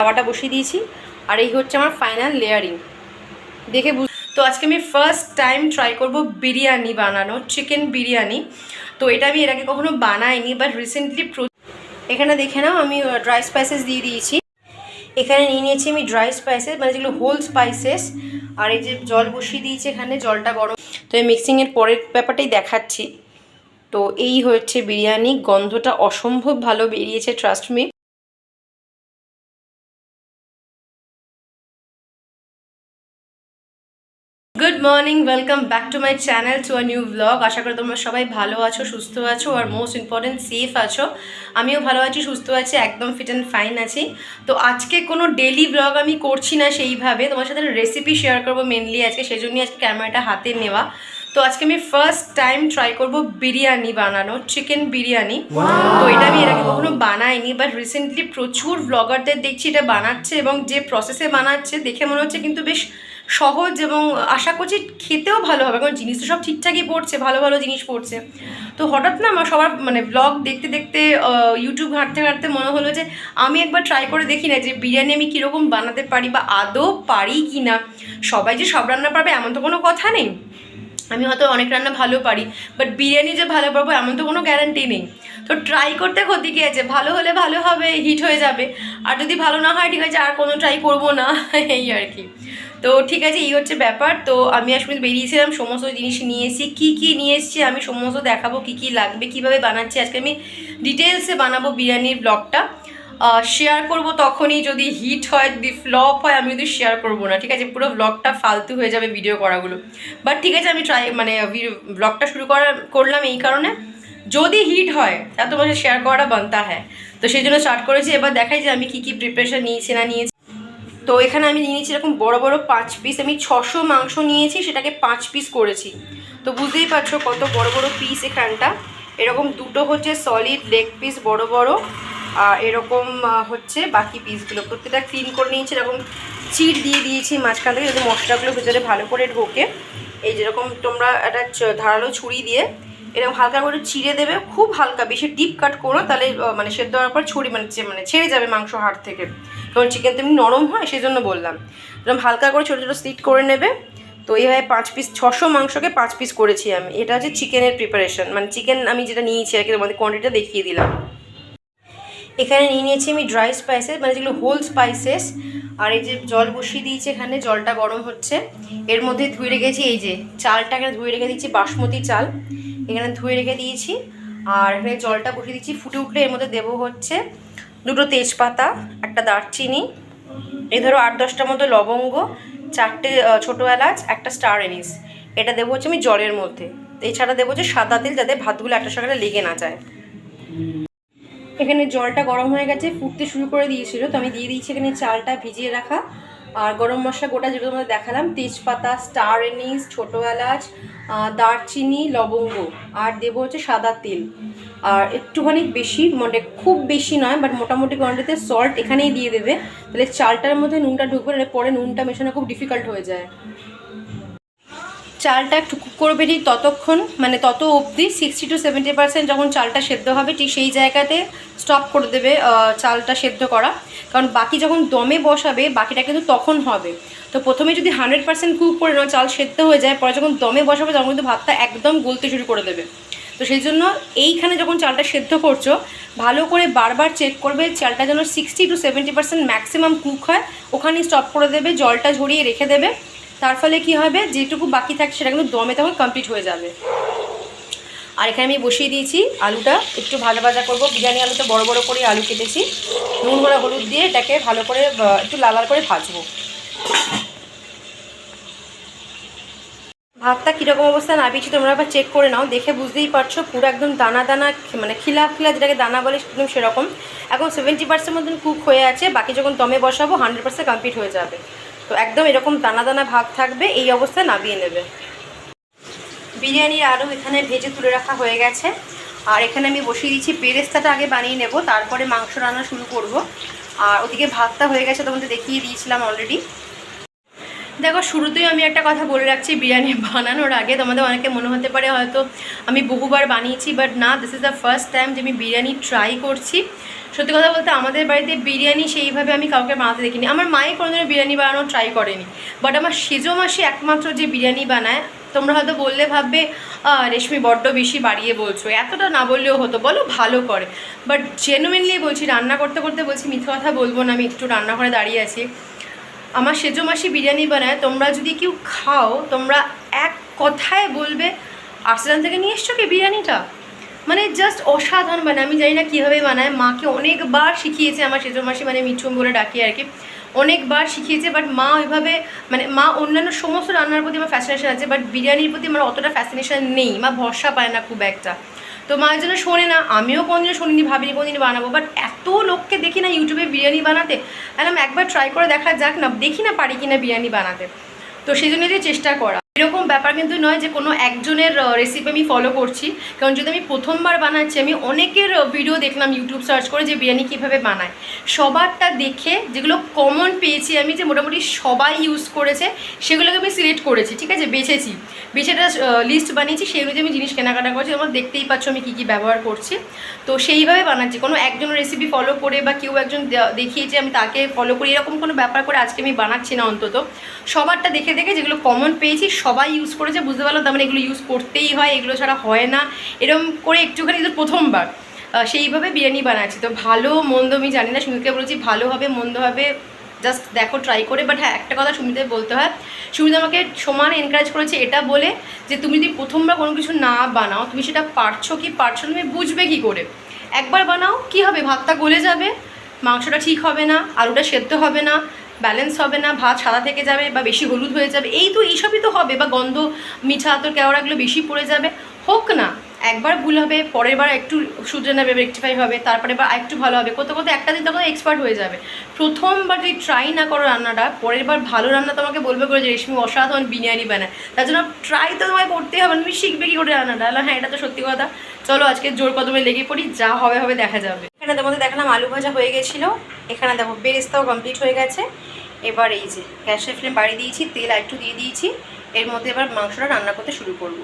তাওয়াটা বসিয়ে দিয়েছি আর এই হচ্ছে আমার ফাইনাল লেয়ারিং দেখে তো আজকে আমি ফার্স্ট টাইম ট্রাই করব বিরিয়ানি বানানো, চিকেন বিরিয়ানি। তো এটা আমি এর আগে কখনো বানাইনি, বাট রিসেন্টলি এখানে দেখে নাও আমি ড্রাই স্পাইসেস দিয়ে দিয়েছি। এখানে নিয়ে নিয়েছি আমি ড্রাই স্পাইসেস, মানে যেগুলো হোল স্পাইসেস। আর এই যে জল বসিয়ে দিয়েছি, এখানে জলটা গরম। তো এই মিক্সিংয়ের পরের ব্যাপারটাই দেখাচ্ছি। তো এই হচ্ছে বিরিয়ানি, গন্ধটা অসম্ভব ভালো বেরিয়েছে, trust me. Good morning, welcome back to my channel, to a new blog. আশা করি তোমরা সবাই ভালো আছো, সুস্থ আছো, আর মোস্ট ইম্পর্টেন্ট সেফ আছো। আমিও ভালো আছি, সুস্থ আছি, একদম ফিট অ্যান্ড ফাইন আছি। তো আজকে কোনো ডেলি ব্লগ আমি করছি না সেইভাবে, তোমার সাথে রেসিপি শেয়ার করবো মেনলি আজকে, সেই জন্যই আজকে ক্যামেরাটা হাতে নেওয়া। তো আজকে আমি ফার্স্ট টাইম ট্রাই করব বিরিয়ানি বানানো, চিকেন বিরিয়ানি। তো এটা আমি এর আগে কখনো বানাইনি, বাট রিসেন্টলি প্রচুর ব্লগারদের দেখছি এটা বানাচ্ছে, এবং যে প্রসেসে বানাচ্ছে দেখে মনে হচ্ছে কিন্তু বেশ সহজ, এবং আশা করছি খেতেও ভালো হবে, কারণ জিনিস তো সব ঠিকঠাকই পড়ছে, ভালো ভালো জিনিস পড়ছে। তো হঠাৎ না আমার সবার মানে ব্লগ দেখতে দেখতে ইউটিউব ঘাঁটতে ঘাঁটতে মনে হলো যে আমি একবার ট্রাই করে দেখি না যে বিরিয়ানি আমি কীরকম বানাতে পারি, বা আদৌ পারি কি না। সবাই যে সব রান্না পারবে এমন তো কোনো কথা নেই, আমি হয়তো অনেক রান্না ভালো পারি, বাট বিরিয়ানি যে ভালো পারবো এমন তো কোনো গ্যারান্টি নেই। তো ট্রাই করতে ক্ষতি কী আছে, ভালো হলে ভালো হবে, হিট হয়ে যাবে। আর যদি ভালো না হয় ঠিক আছে, আর কোনো ট্রাই করবো না, এই আর কি। তো ঠিক আছে, এই হচ্ছে ব্যাপার। তো আমি আসলে বেরিয়েছিলাম, সমস্ত জিনিস নিয়ে এসেছি। কী নিয়ে এসেছি আমি সমস্ত দেখাবো, কী লাগবে, কীভাবে বানাচ্ছি। আজকে আমি ডিটেলসে বানাবো বিরিয়ানির ব্লগটা, শেয়ার করব তখনই যদি হিট হয়, যদি ফ্লপ হয় আমি যদি শেয়ার করবো না, ঠিক আছে। পুরো ব্লগটা ফালতু হয়ে যাবে ভিডিও করাগুলো। বাট ঠিক আছে, আমি ব্লগটা শুরু করলাম এই কারণে, যদি হিট হয় তা তোমার শেয়ার করাটা বানতা হয়। তো সেই জন্য স্টার্ট করেছি। এবার দেখাই যে আমি কী প্রিপারেশন নিয়েছি না নিয়েছি। তো এখানে আমি নিয়েছি এরকম বড় বড় 5 পিস, আমি 600 মাংস নিয়েছি, সেটাকে 5 পিস করেছি। তো বুঝতেই পারছো কত বড় বড় পিস এখানটা। এরকম দুটো হচ্ছে সলিড লেগ পিস বড় বড়, আর এরকম হচ্ছে বাকি পিসগুলো। প্রত্যেকটা ক্লিন করে নিয়েছি, এরকম চিড় দিয়ে দিয়েছি মাঝখান থেকে, যাতে মশলাগুলো ভেতরে ভালো করে ঢোকে। এই যেরকম তোমরা একটা ধারালো ছুরি দিয়ে এরকম হালকা করে চিড়ে দেবে, খুব হালকা, বেশি ডিপ কাট করো, তাহলে মানে সেদ্ধ হওয়ার পর ছুরি মানে ছেড়ে যাবে মাংস হাড় থেকে, কারণ চিকেন তেমনি নরম হয়, সেই জন্য বললাম। এরকম হালকা করে ছোটো ছোটো স্লিট করে নেবে। তো এইভাবে 5 পিস, 600 মাংসকে 5 পিস করেছি আমি। এটা হচ্ছে চিকেনের প্রিপারেশন, মানে চিকেন আমি যেটা নিয়েছি আর কি, তোমাদের কোয়ান্টিটিটা দেখিয়ে দিলাম। এখানে নিয়ে নিয়েছি আমি ড্রাই স্পাইসেস, মানে যেগুলো হোল স্পাইসেস। আর এই যে জল বসিয়ে দিয়েছি, এখানে জলটা গরম হচ্ছে। এর মধ্যে ধুয়ে রেখেছি এই যে চালটাকে ধুয়ে রেখে দিচ্ছি, বাসমতি চাল এখানে ধুয়ে রেখে দিয়েছি। আর এখানে জলটা বসিয়ে দিচ্ছি, ফুটে উঠলে এর মধ্যে দেবো হচ্ছে 2টো তেজপাতা, একটা দারচিনি, এই ধরো 8-10টার মতো লবঙ্গ, 4টে ছোটো এলাচ, একটা স্টার এনিস। এটা দেবো হচ্ছে আমি জলের মধ্যে। এছাড়া দেবো হচ্ছে সাদা তেল, যাতে ভাতগুলো একটা সঙ্গে লেগে না যায়। এখানে জলটা গরম হয়ে গেছে, ফুটতে শুরু করে দিয়েছিল। তো আমি দিয়ে দিয়েছি এখানে চালটা ভিজিয়ে রাখা, আর গরম মশলা গোটা যেটা তোমাদের দেখালাম, তেজপাতা, স্টার এনিস, ছোটো এলাচ, দারচিনি, লবঙ্গ, আর দেবো হচ্ছে সাদা তেল। আর একটুখানি বেশি, মানে খুব বেশি নয়, বাট মোটামুটি কোয়ান্টিটিতে সল্ট এখানেই দিয়ে দেবে, তাহলে চালটার মধ্যে নুনটা ঢুকবে, না পরে নুনটা মেশানো খুব ডিফিকাল্ট হয়ে যায়। চালটা একটু কুক করবে ঠিক ততক্ষণ, মানে তত অবধি 60 to 70% যখন চালটা সেদ্ধ হবে ঠিক সেই জায়গাতে স্টপ করে দেবে চালটা সেদ্ধ করা, কারণ বাকি যখন দমে বসাবে বাকিটা কিন্তু তখন হবে। তো প্রথমে যদি 100% কুক করে নাও, চাল সেদ্ধ হয়ে যায়, পরে যখন দমে বসাবে তখন কিন্তু ভাতটা একদম গলতে শুরু করে দেবে। তো সেই জন্য এইখানে যখন চালটা সেদ্ধ করছো ভালো করে বারবার চেক করবে চালটা যেন 60 to 70% ম্যাক্সিমাম কুক হয়, ওখানেই স্টপ করে দেবে, জলটা ঝরিয়ে রেখে দেবে। তার ফলে কী হবে, যেটুকু বাকি থাকে সেটা কিন্তু দমে তখন কমপ্লিট হয়ে যাবে। আর এখানে আমি বসিয়ে দিয়েছি আলুটা, একটু ভাজা ভাজা করবো। বিরিয়ানি আলুটা বড় বড় করে আলু কেটেছি, নুন হলুদ দিয়ে এটাকে ভালো করে একটু লাল লাল করে ভাজবো। ভাতটা কীরকম অবস্থা নামিয়েছি তোমরা আবার চেক করে নাও, দেখে বুঝতেই পারছো পুরো একদম দানা দানা, মানে খিলা খিলা যেটাকে দানা বলে একদম সেরকম। এখন 70% মতন কুক হয়ে আছে, বাকি যখন দমে বসাবো 100% কমপ্লিট হয়ে যাবে। তো একদম এরকম দানা দানা ভাত থাকবে, এই অবস্থায় নামিয়ে নেবে। বিরিয়ানির আলু এখানে ভেজে তুলে রাখা হয়ে গেছে। আর এখানে আমি বসিয়ে দিচ্ছি বেরেস্তাটা, আগে বানিয়ে নেব, তারপরে মাংস রান্না শুরু করব। আর ওদিকে ভাতটা হয়ে গেছে, তোমাদের দেখিয়ে দিয়েছিলাম অলরেডি। দেখো, শুরুতেই আমি একটা কথা বলে রাখছি, বিরিয়ানি বানানোর আগে তোমাদের অনেকে মনে হতে পারে হয়তো আমি বহুবার বানিয়েছি, বাট না, this is the first time যে আমি বিরিয়ানি ট্রাই করছি। সত্যি কথা বলতে আমাদের বাড়িতে বিরিয়ানি সেইভাবে আমি কাউকে বানাতে দেখিনি। আমার মায়ে কোনোদিনও বিরিয়ানি বানানো ট্রাই করেনি, বাট আমার সেজো মাসি একমাত্র যে বিরিয়ানি বানায়। তোমরা হয়তো বললে ভাববে রেশমি বড্ড বেশি বাড়িয়ে বলছো, এতটা না বললেও হতো, বলো ভালো করে। বাট জেনুইনলি বলছি, রান্না করতে করতে বলছি, মিথ্যে কথা বলবো না, আমি একটু রান্নাঘরে দাঁড়িয়ে আছি। আমার সেজো মাসি বিরিয়ানি বানায়, তোমরা যদি কেউ খাও তোমরা এক কথায় বলবে আর্সেনাল থেকে নিয়ে এসছো কি বিরিয়ানিটা, মানে জাস্ট অসাধারণ বানায়। আমি জানি না কীভাবে বানায়, মাকে অনেকবার শিখিয়েছে আমার সেজো মাসি, মানে মিঠুম বলে ডাকি আর কি, অনেকবার শিখিয়েছে। বাট মা ওইভাবে, মানে মা অন্যান্য সমস্ত রান্নার প্রতি আমার ফ্যাসিনেশন আছে, বাট বিরিয়ানির প্রতি আমার অতটা ফ্যাসিনেশন নেই। মা ভরসা পায় না খুব একটা, তো মায়ের জন্য শোনে না, আমিও কোনোদিনও শুনিনি, ভাবিনি কোনোদিন বানাবো। বাট এত লোককে দেখি না ইউটিউবে বিরিয়ানি বানাতে, আমি একবার ট্রাই করে দেখা যাক না, দেখি না পারি কিনা বিরিয়ানি বানাতে। তো সেই জন্য যে চেষ্টা করা, এরকম ব্যাপার কিন্তু নয় যে কোনো একজনের রেসিপি আমি ফলো করছি। কারণ যদি আমি প্রথমবার বানাচ্ছি, আমি অনেকের ভিডিও দেখলাম ইউটিউব সার্চ করে যে বিরিয়ানি কীভাবে বানায়, সবারটা দেখে যেগুলো কমন পেয়েছি আমি, যে মোটামুটি সবাই ইউজ করেছে, সেগুলোকে আমি সিলেক্ট করেছি, ঠিক আছে, বেছেছি, বেছে একটা লিস্ট বানিয়েছি, সেই অনুযায়ী আমি জিনিস কেনাকাটা করছি। তোমরা দেখতেই পাচ্ছ আমি কী কী ব্যবহার করছি, তো সেইভাবে বানাচ্ছি। কোনো একজনের রেসিপি ফলো করে বা কেউ একজন দেখিয়েছে আমি তাকে ফলো করি, এরকম কোনো ব্যাপার করে আজকে আমি বানাচ্ছি না। অন্তত সবারটা দেখে দেখে যেগুলো কমন পেয়েছি সবাই ইউজ করেছে, বুঝতে পারলো তার মানে এগুলো ইউজ করতেই হয়, এগুলো ছাড়া হয় না, এরকম করে একটুখানি তো প্রথমবার সেইভাবে বিরিয়ানি বানাচ্ছি। তো ভালো মন্দ আমি জানি না, সুমিতকে বলেছি ভালো হবে মন্দ হবে জাস্ট দেখো ট্রাই করে। বাট হ্যাঁ, একটা কথা সুমিতে বলতে হয়, সুমিত আমাকে সমান এনকারেজ করেছে এটা বলে যে তুমি যদি প্রথমবার কোনো কিছু না বানাও, তুমি সেটা পারছো কি পারছো না তুমি বুঝবে কী করে। একবার বানাও, কি হবে, ভাতটা গলে যাবে, মাংসটা ঠিক হবে না, আলুটা সেদ্ধ হবে না, ব্যালেন্স হবে না, ভাত সাদা থেকে যাবে বা বেশি হলুদ হয়ে যাবে, এইসবই তো হবে, বা গন্ধ মিঠা আতর কেওড়াগুলো বেশি পড়ে যাবে, হোক না। একবার ভুল হবে, পরের বার একটু শুধরে নেবে, রেকটিফাই হবে, তারপরে বার একটু ভালো হবে, করতে করতে একটা দিন তখন এক্সপার্ট হয়ে যাবে। প্রথমবার যদি ট্রাই না করো রান্নাটা, পরের বার ভালো রান্না তোমাকে বলবে করে যে রেশমি অসাধারণ বিরিয়ানি বানায়, তার জন্য ট্রাই তো তোমায় করতেই হবে, তুমি শিখবে কী করে রান্নাটা। হ্যাঁ, এটা তো সত্যি কথা। চলো আজকে জোর কদমে লেগে পড়ি, যা হবে হবে দেখা যাবে। এখানে তোমাদের দেখালাম আলু ভাজা হয়ে গেছিলো, এখানে দেখো বেরেস্তাও কমপ্লিট হয়ে গেছে। এবার এই যে গ্যাসের ফ্লেম বাড়িয়ে দিয়েছি, তেল একটু দিয়ে দিয়েছি, এর মধ্যে এবার মাংসটা রান্না করতে শুরু করব।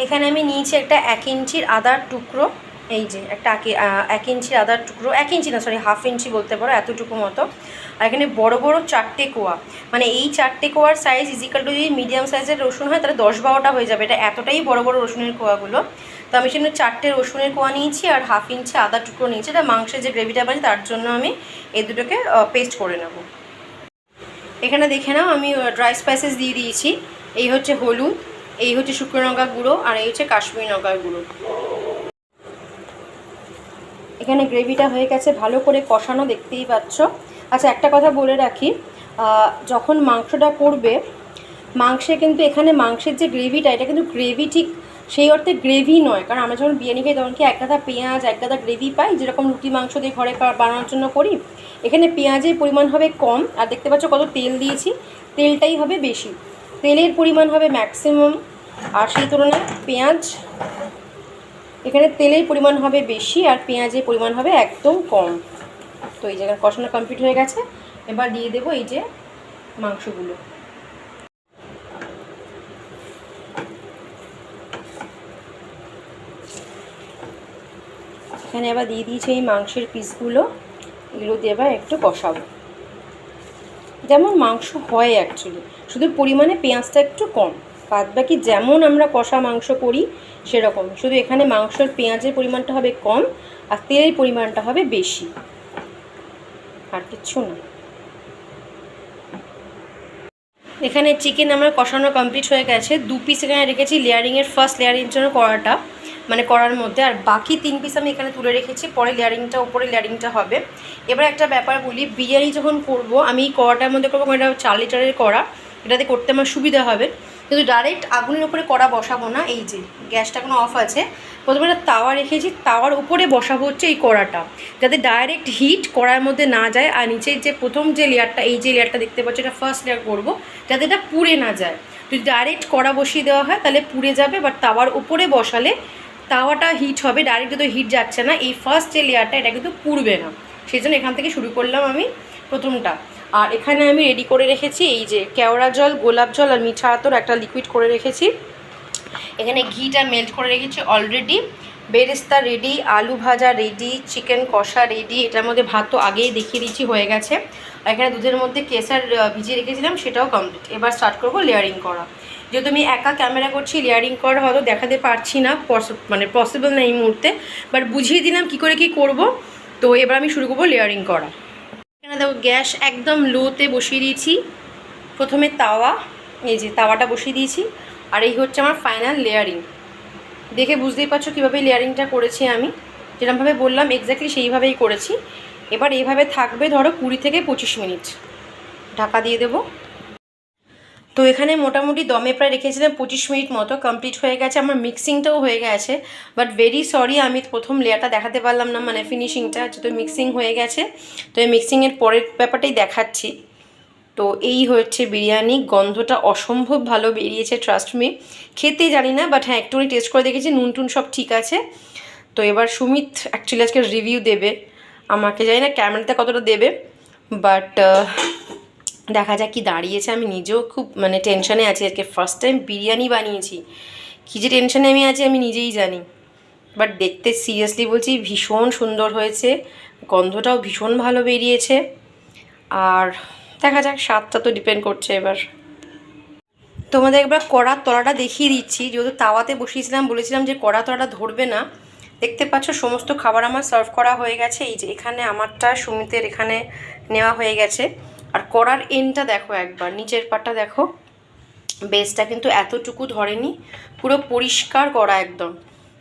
এখানে আমি নিয়েছি একটা 1 ইঞ্চির আদার টুকরো, এই যে একটা 1 ইঞ্চির আদার টুকরো, 1 ইঞ্চি না সরি 1/2 ইঞ্চি বলতে পারো, এতটুকু মতো। আর এখানে বড় বড় 4টে কোয়া, মানে এই 4টে কোয়ার সাইজ ইজিক্যাল টু যদি মিডিয়াম সাইজের রসুন হয় তাহলে 10-12টা হয়ে যাবে, এটা এতটাই বড় বড় রসুনের কোয়াগুলো। তো আমি সেখানে 4টে রসুনের কোয়া নিয়েছি আর 1/2 ইঞ্চি আদার টুকরো নিয়েছি, এটা মাংসের যে গ্রেভিটা বানি তার জন্য আমি এই দুটোকে পেস্ট করে নেব। এখানে দেখে নাও আমি ড্রাই স্পাইসেস দিয়ে দিয়েছি, এই হচ্ছে হলুদ, এই হচ্ছে শুকনো লঙ্কা গুঁড়ো, আর এই হচ্ছে কাশ্মীরি লঙ্কার গুঁড়ো। এখানে গ্রেভিটা হয়ে গেছে, ভালো করে কষানো, দেখতেই পাচ্ছ। আচ্ছা, একটা কথা বলে রাখি, যখন মাংসটা করবে, মাংসে কিন্তু এখানে মাংসের যে গ্রেভিটা, এটা কিন্তু গ্রেভি ঠিক সেই অর্থে গ্রেভি নয়, কারণ আমরা যখন বিরিয়ানি খাই তখন কি এক গাদা পেঁয়াজ এক গাদা গ্রেভি পাই, যেরকম রুটি মাংস দিয়ে ঘরে বানানোর জন্য করি। এখানে পেঁয়াজের পরিমাণ হবে কম, আর দেখতে পাচ্ছ কত তেল দিয়েছি, তেলটাই হবে বেশি, তেলের পরিমাণ হবে ম্যাক্সিমাম, আর সেই তুলনায় পেঁয়াজ, এখানে তেলের পরিমাণ হবে বেশি আর পেঁয়াজের পরিমাণ হবে একদম কম। তো এই জায়গায় কষানো কমপ্লিট হয়ে গেছে, এবার দিয়ে দেবো এই যে মাংসগুলো। এখানে এবার দিয়ে দিয়েছি এই মাংসের পিসগুলো, এগুলো দিয়ে এবার একটু কষাবো, যেমন মাংস হয় অ্যাকচুয়ালি, শুধু পরিমাণে পেঁয়াজটা একটু কম, বাদ বাকি যেমন আমরা কষা মাংস করি সেরকম, শুধু এখানে মাংসের পেঁয়াজের পরিমাণটা হবে কম আর তেলের পরিমাণটা হবে বেশি, আর কিচ্ছু না। এখানে চিকেন আমার কষানো কমপ্লিট হয়ে গেছে, 2 পিস এখানে রেখেছি লেয়ারিংয়ের, ফার্স্ট লেয়ারিংয়ের জন্য কড়াটা, মানে কড়ার মধ্যে, আর বাকি 3 পিস আমি এখানে তুলে রেখেছি, পরে লেয়ারিংটা উপরে লেয়ারিংটা হবে। এবার একটা ব্যাপার বলি, বিরিয়ানি যখন করব আমি এই কড়াটার মধ্যে করবো, এটা 4 লিটারের কড়া, এটাতে করতে আমার সুবিধা হবে, কিন্তু ডাইরেক্ট আগুনের উপরে কড়া বসাবো না। এই যে গ্যাসটা কোনো অফ আছে, প্রথমে একটা তাওয়া রেখেছি, তাওয়ার উপরে বসাবো হচ্ছে এই কড়াটা, যাতে ডাইরেক্ট হিট কড়ার মধ্যে না যায়, আর নিচের যে প্রথম যে লেয়ারটা, এই যে লেয়ারটা দেখতে পাচ্ছ, এটা ফার্স্ট লেয়ার করবো, যাতে এটা পুড়ে না যায়। যদি ডাইরেক্ট কড়া বসিয়ে দেওয়া হয় তাহলে পুড়ে যাবে, বাট তাওয়ার উপরে বসালে তাওয়াটা হিট হবে, ডাইরেক্ট কিন্তু হিট যাচ্ছে না, এই ফার্স্ট যে লেয়ারটা এটা কিন্তু পুড়বে না, সেই জন্য এখান থেকে শুরু করলাম আমি প্রথমটা। আর এখানে আমি রেডি করে রেখেছি এই যে কেওড়া জল, গোলাপ জল আর মিঠা আতর একটা লিকুইড করে রেখেছি। এখানে ঘিটা মেল্ট করে রেখেছি অলরেডি। বেরেস্তা রেডি, আলু ভাজা রেডি, চিকেন কষা রেডি। এটার মধ্যে ভাত তো আগেই দেখিয়ে দিচ্ছি হয়ে গেছে। আর এখানে দুধের মধ্যে কেসার ভিজিয়ে রেখেছিলাম, সেটাও কমপ্লিট। এবার স্টার্ট করবো লেয়ারিং করা। যেহেতু আমি একা ক্যামেরা করছি, লেয়ারিং করা হয়তো দেখাতে পারছি না, মানে পসিবল না এই মুহূর্তে, বাট বুঝিয়ে দিলাম কী করে কী করব। তো এবার আমি শুরু করবো লেয়ারিং করা। এখানে দেখো গ্যাস একদম লোতে বসিয়ে দিয়েছি। প্রথমে তাওয়া, এই যে তাওয়াটা বসিয়ে দিয়েছি। আর এই হচ্ছে আমার ফাইনাল লেয়ারিং। দেখে বুঝতেই পারছো কীভাবে লেয়ারিংটা করেছি আমি, যেরকমভাবে বললাম এক্স্যাক্টলি সেইভাবেই করেছি। এবার এইভাবে থাকবে ধরো 20 থেকে 25 মিনিট, ঢাকা দিয়ে দেবো। তো এখানে মোটামুটি দমে প্রায় রেখেছিলাম 25 মিনিট মতো, কমপ্লিট হয়ে গেছে। আমার মিক্সিংটাও হয়ে গেছে, বাট ভেরি সরি আমি প্রথম লেয়ারটা দেখাতে পারলাম না, মানে ফিনিশিংটা, যেহেতু মিক্সিং হয়ে গেছে। তো এই মিক্সিংয়ের পরের ব্যাপারটাই দেখাচ্ছি। তো এই হচ্ছে বিরিয়ানি, গন্ধটা অসম্ভব ভালো বেরিয়েছে, ট্রাস্ট মি। খেতে জানি না, বাট হ্যাঁ একটুখানি টেস্ট করে দেখেছি, নুন টুন সব ঠিক আছে। তো এবার সুমিত অ্যাকচুয়ালি আজকে রিভিউ দেবে আমাকে, জানি না ক্যামেরাতে কতটা দেবে, বাট দেখা যাক কি দাঁড়িয়েছে। আমি নিজেও খুব মানে টেনশানে আছি, আজকে ফার্স্ট টাইম বিরিয়ানি বানিয়েছি। কী যে টেনশানে আমি আছি আমি নিজেই জানি, বাট দেখতে সিরিয়াসলি বলছি ভীষণ সুন্দর হয়েছে, গন্ধটাও ভীষণ ভালো বেরিয়েছে। আর দেখা যাক, স্বাদটা তো ডিপেন্ড করছে। এবার তোমাদের একবার কড়ার তলাটা দেখিয়ে দিচ্ছি, যেহেতু তাওয়াতে বসিয়েছিলাম, বলেছিলাম যে কড়া তলাটা ধরবে না। দেখতে পাচ্ছ সমস্ত খাবার আমার সার্ভ করা হয়ে গেছে। এই যে এখানে আমারটা, সুমিতের এখানে নেওয়া হয়ে গেছে। আর কড়ার এন্ডটা দেখো একবার, নিচের পাটটা দেখো, বেসটা কিন্তু এতটুকু ধরেনি, পুরো পরিষ্কার করা একদম।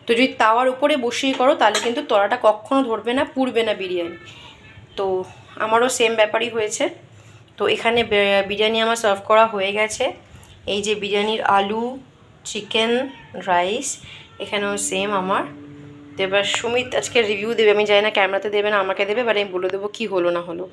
তো যদি তাওয়ার উপরে বসিয়ে করো তাহলে কিন্তু তলাটা কখনো ধরবে না, পুড়বে না বিরিয়ানি। তো আমারও সেম ব্যাপারই হয়েছে। তো এখানে বিরিয়ানি আমার সার্ভ করা হয়ে গেছে। এই যে বিরিয়ানির আলু, চিকেন, রাইস, এখানেও সেম আমার। তো এবার সুমিত আজকে রিভিউ দেবে, আমি জানি না ক্যামেরাতে দেবে না আমাকে দেবে, বাট আমি বলে দেবো কী হলো না হলো।